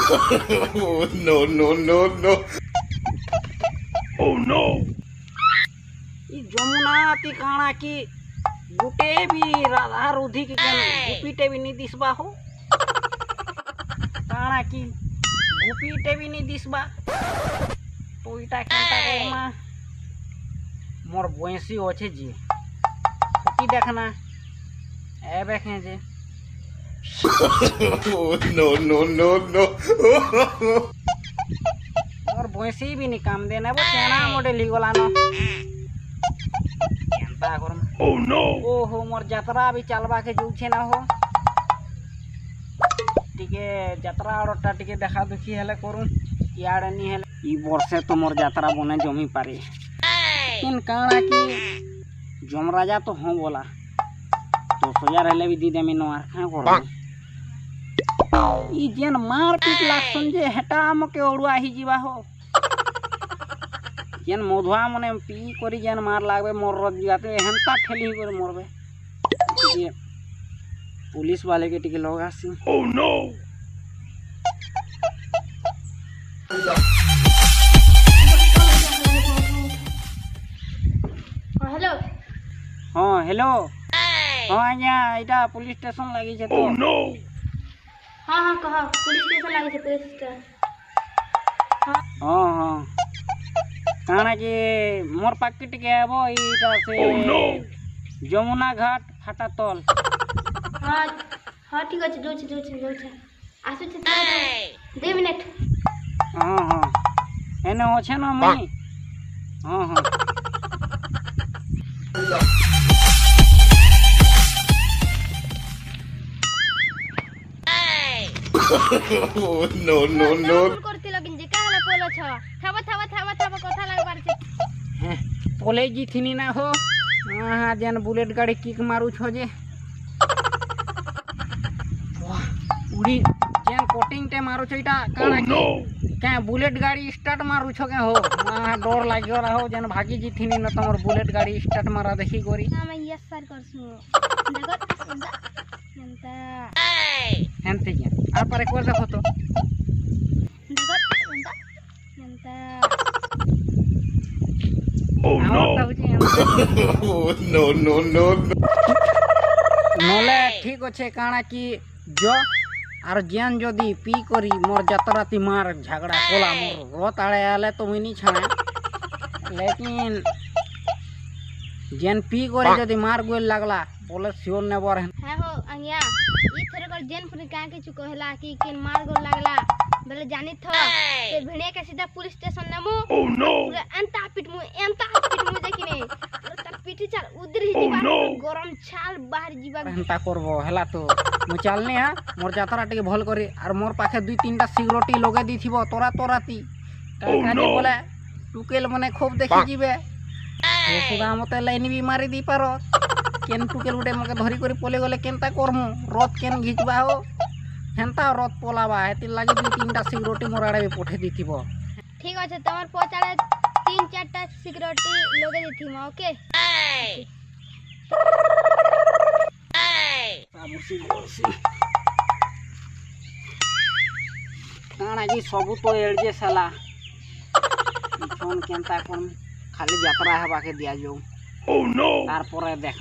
Oh, no, no, no, no. Oh no. ई जमुना ती काना की गुटे भी राधा रुधि की गुपीटे भी नहीं दिसबा हो काना की गुपीटे भी नहीं दिसबा तो इटा केनता करमा मोर भैंसी होछे जी की देखना ए देखें जे Oh, no, no, no, no. मोर भैंसी भी नहीं काम देना वो चेना मोटे लिगोला न केनता करम Oh no. ओहो मोर यात्रा भी चलबा के जोछे ना हो टिके यात्रा आड़टा टिके देखा दुखी हेले करू इयाड़े नी हेले ई वर्षे तो मोर यात्रा बने जमी पारे किन काना की जमराजा तो हो बोला 10,000 हेले भी दी देमी नोआर का कर ई जेन मार पीट लागसन जे हेटा हमके ओड़ुआ ही जीवा हो जेन मधुआ मने पी करी जेन मार लागबे मोर रज जाते हेनता ठेली कर मोरबे ये पुलिस वाले के टिके लोग आसी Oh no. हेलो हाँ हेलो हाँ आज्ञा इटा पुलिस स्टेशन लगी छे तो Oh no. हाँ हाँ कह पुलिस स्टेशन लागे छे पुलिस स्टेशन हाँ हाँ काना कि मोर पाकिट के आबो इटा से Oh no. जमुना घाट फाटा तल हाँ हाँ ठीक अच्छे जो छे आसु छे 2 मिनट हाँ हाँ एने होछे न मई हाँ हाँ Oh, no, no, no. करती लगिन जे काहला पोलो छ थावा कथा लागबार छे पोले जी थीनी ना हो हाँ जेन बुलेट गाड़ी किक मारू छो जे वाह उड़ी जेन कोटिंग टे मारू छ इटा काना no. क्या बुलेट गाड़ी स्टार्ट मारू छो के हो डर लागियो रहो जेन भागी जी थीनी न तमर बुलेट गाड़ी स्टार्ट मारा देखी गोरी ना मैं यस सर करसु देखो नंता हेनते जे आ पर एक बार देखो तो देखो नंता Oh no. Oh, no, no, no, no. नले ठीक अच्छे काना कि जो आर जेन जदि पी करी मोर जतराती मार झगड़ा कोला मोर रोत आड़े आले तो मुई नी छाने लेकिन जेन पी करी जदि मार गोल लागला बोले सियोर ने बर है हो अंगिया ई थरे कर जेन पुनी का के चुको हला कि केन मार गो लागला बोले जानी थो से भिणे के सीधा पुलिस स्टेशन नमु Oh no. पूरा एंता पिट मु देखिने त पिटी चार उधर ही जीवा no. गरम छाल बाहर जीवा हेनता करबो हला तो मु चलनी हा मोर जतरा टिके भल करी आर मोर पाखे 2-3टा सिगरेटी लगे दिथिबो तोराती का no. बोले टुकेल मने खूब देखि जीवे हे सुदा मते लाइन भी मारी दी पारो केन टुकेल उडे मके धरी करी पले गले केनता करमु रथ केन घिचबा हो हेनता रथ पोलाबा हेति लागि 2-3टा सिगरेटी मोर आड़े भी पठे दिथिबो ठीक আছে তোমার পচাড়ে 3-4টা সিকিউরিটি লগে দিথিম ওকে काना जी सबू तो एडजे सला फोन केनता कोन खाली यात्रा हेबा के दिया जो Oh no. तार परे देख